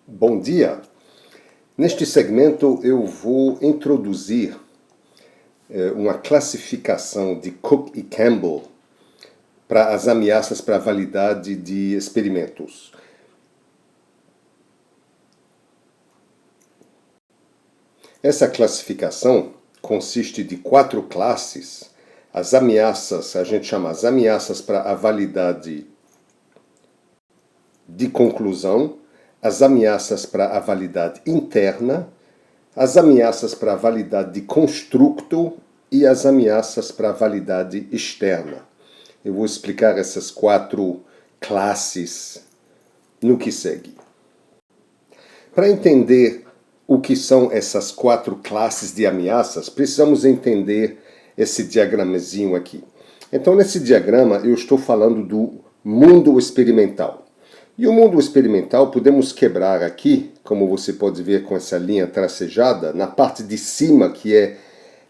Bom dia! Neste segmento eu vou introduzir uma classificação de Cook e Campbell para as ameaças para a validade de experimentos. Essa classificação consiste de 4 classes. As ameaças, a gente chama as ameaças para a validade de conclusão, as ameaças para a validade interna, as ameaças para a validade de construto e as ameaças para a validade externa. Eu vou explicar essas 4 classes no que segue. Para entender o que são essas 4 classes de ameaças, precisamos entender esse diagramazinho aqui. Então, nesse diagrama, eu estou falando do mundo experimental. E o mundo experimental podemos quebrar aqui, como você pode ver com essa linha tracejada, na parte de cima, que é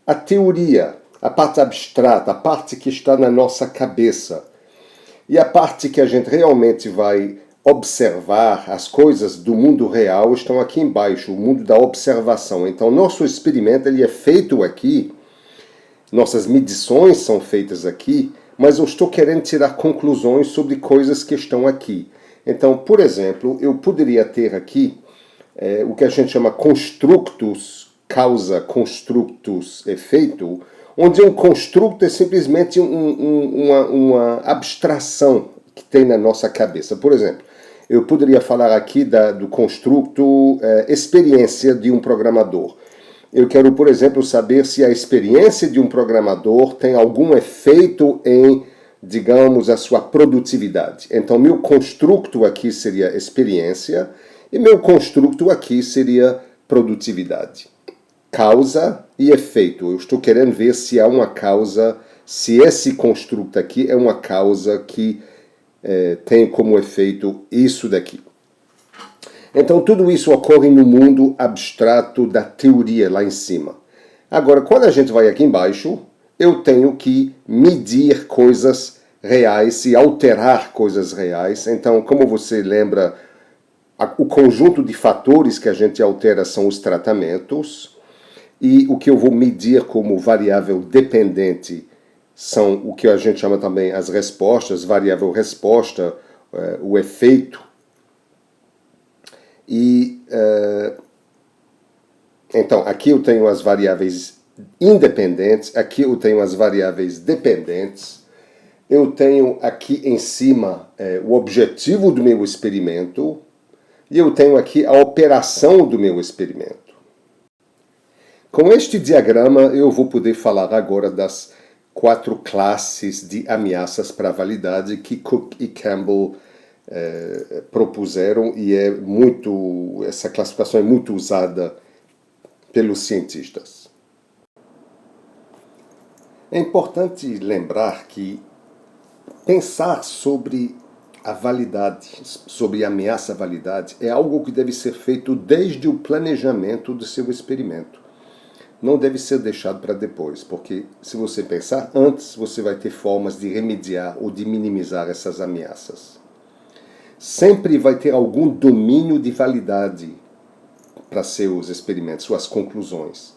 a teoria, a parte abstrata, a parte que está na nossa cabeça. E a parte que a gente realmente vai observar, as coisas do mundo real estão aqui embaixo, o mundo da observação. Então, nosso experimento ele é feito aqui, nossas medições são feitas aqui, mas eu estou querendo tirar conclusões sobre coisas que estão aqui. Então, por exemplo, eu poderia ter aqui o que a gente chama constructus, causa, constructus, efeito, onde um construto é simplesmente uma abstração que tem na nossa cabeça. Por exemplo, eu poderia falar aqui do construto experiência de um programador. Eu quero, por exemplo, saber se a experiência de um programador tem algum efeito em, digamos, a sua produtividade. Então, meu construto aqui seria experiência e meu construto aqui seria produtividade. Causa e efeito. Eu estou querendo ver se há uma causa, se esse construto aqui é uma causa que tem como efeito isso daqui. Então, tudo isso ocorre no mundo abstrato da teoria lá em cima. Agora, quando a gente vai aqui embaixo, eu tenho que medir coisas reais e alterar coisas reais. Então, como você lembra, o conjunto de fatores que a gente altera são os tratamentos, e o que eu vou medir como variável dependente são o que a gente chama também as respostas, variável resposta, o efeito. E então, aqui eu tenho as variáveis independentes, aqui eu tenho as variáveis dependentes, eu tenho aqui em cima o objetivo do meu experimento e eu tenho aqui a operação do meu experimento. Com este diagrama eu vou poder falar agora das 4 classes de ameaças para a validade que Cook e Campbell propuseram e essa classificação é muito usada pelos cientistas. É importante lembrar que pensar sobre a validade, sobre a ameaça à validade, é algo que deve ser feito desde o planejamento do seu experimento. Não deve ser deixado para depois, porque se você pensar antes, você vai ter formas de remediar ou de minimizar essas ameaças. Sempre vai ter algum domínio de validade para seus experimentos, suas conclusões.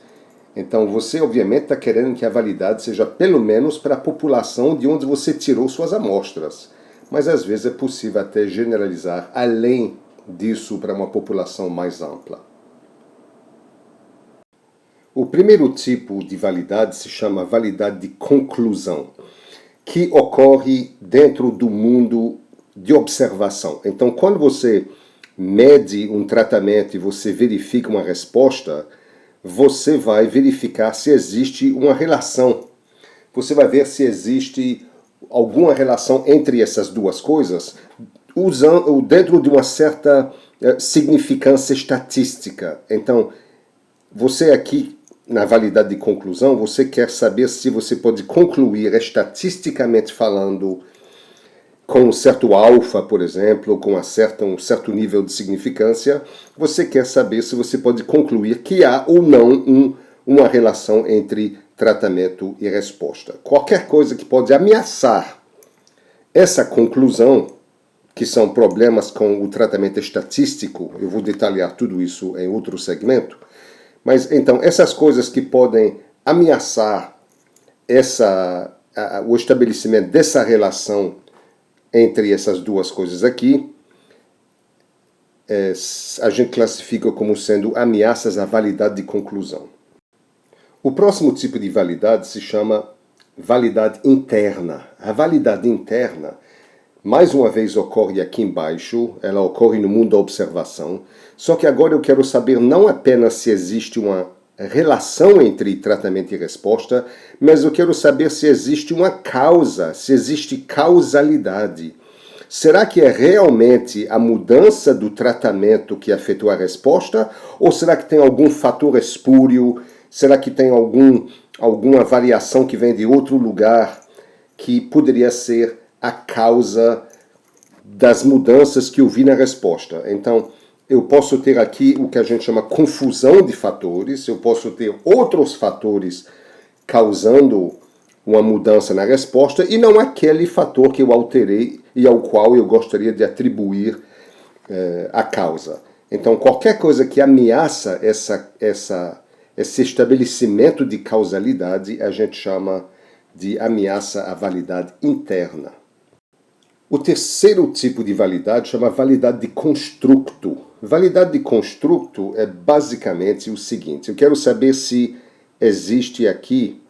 Então, você obviamente está querendo que a validade seja pelo menos para a população de onde você tirou suas amostras. Mas às vezes é possível até generalizar além disso para uma população mais ampla. O primeiro tipo de validade se chama validade de conclusão, que ocorre dentro do mundo de observação. Então, quando você mede um tratamento e você verifica uma resposta, você vai verificar se existe uma relação. Você vai ver se existe alguma relação entre essas duas coisas, dentro de uma certa significância estatística. Então, você aqui, na validade de conclusão, você quer saber se você pode concluir estatisticamente falando com um certo alfa, por exemplo, com um certo nível de significância, você quer saber se você pode concluir que há ou não uma relação entre tratamento e resposta. Qualquer coisa que pode ameaçar essa conclusão que são problemas com o tratamento estatístico. Eu vou detalhar tudo isso em outro segmento. Mas, então, essas coisas que podem ameaçar o estabelecimento dessa relação entre essas duas coisas aqui, a gente classifica como sendo ameaças à validade de conclusão. O próximo tipo de validade se chama validade interna. A validade interna, mais uma vez, ocorre aqui embaixo, ela ocorre no mundo da observação, só que agora eu quero saber não apenas se existe uma relação entre tratamento e resposta, mas eu quero saber se existe uma causa, se existe causalidade. Será que é realmente a mudança do tratamento que afetou a resposta? Ou será que tem algum fator espúrio? Será que tem alguma variação que vem de outro lugar que poderia ser a causa das mudanças que eu vi na resposta? Então, eu posso ter aqui o que a gente chama confusão de fatores, eu posso ter outros fatores causando uma mudança na resposta e não aquele fator que eu alterei e ao qual eu gostaria de atribuir a causa. Então, qualquer coisa que ameaça esse estabelecimento de causalidade, a gente chama de ameaça à validade interna. O terceiro tipo de validade chama validade de construto. Validade de construto é basicamente o seguinte: eu quero saber se existe aqui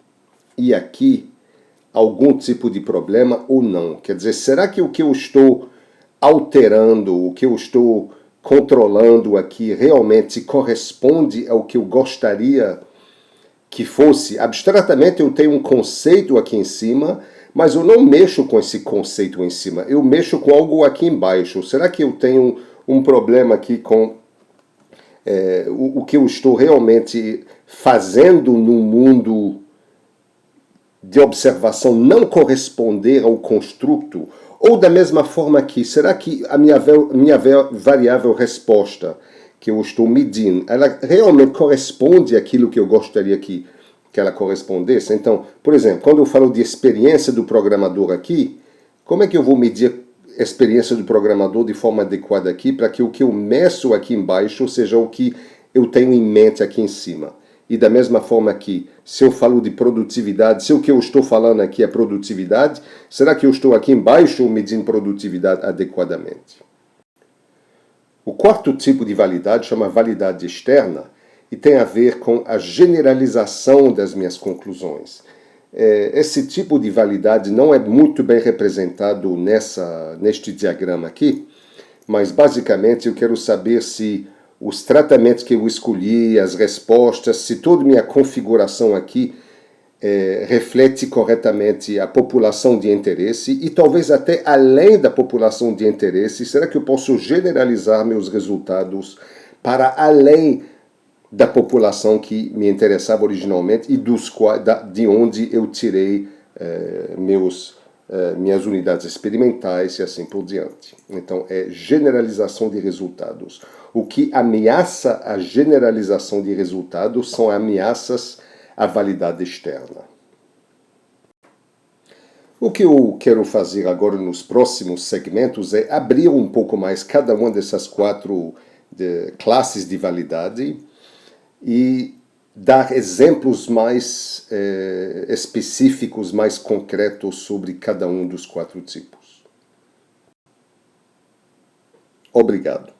e aqui algum tipo de problema ou não. Quer dizer, será que o que eu estou alterando, o que eu estou controlando aqui realmente corresponde ao que eu gostaria que fosse? Abstratamente eu tenho um conceito aqui em cima, mas eu não mexo com esse conceito em cima, eu mexo com algo aqui embaixo. Será que eu tenho um problema aqui com o que eu estou realmente fazendo no mundo de observação não corresponder ao construto? Ou da mesma forma que, será que a minha variável resposta que eu estou medindo, ela realmente corresponde àquilo que eu gostaria que ela correspondesse? Então, por exemplo, quando eu falo de experiência do programador aqui, como é que eu vou medir a experiência do programador de forma adequada aqui para que o que eu meço aqui embaixo seja o que eu tenho em mente aqui em cima? E da mesma forma que, se eu falo de produtividade, se o que eu estou falando aqui é produtividade, será que eu estou aqui embaixo medindo produtividade adequadamente? O quarto tipo de validade chama validade externa e tem a ver com a generalização das minhas conclusões. Esse tipo de validade não é muito bem representado neste diagrama aqui, mas basicamente eu quero saber se os tratamentos que eu escolhi, as respostas, se toda minha configuração aqui reflete corretamente a população de interesse e talvez até além da população de interesse. Será que eu posso generalizar meus resultados para além da população que me interessava originalmente e de onde eu tirei minhas unidades experimentais e assim por diante? Então, é generalização de resultados. O que ameaça a generalização de resultados são ameaças à validade externa. O que eu quero fazer agora nos próximos segmentos é abrir um pouco mais cada uma dessas quatro classes de validade e dar exemplos mais específicos, mais concretos sobre cada um dos quatro tipos. Obrigado.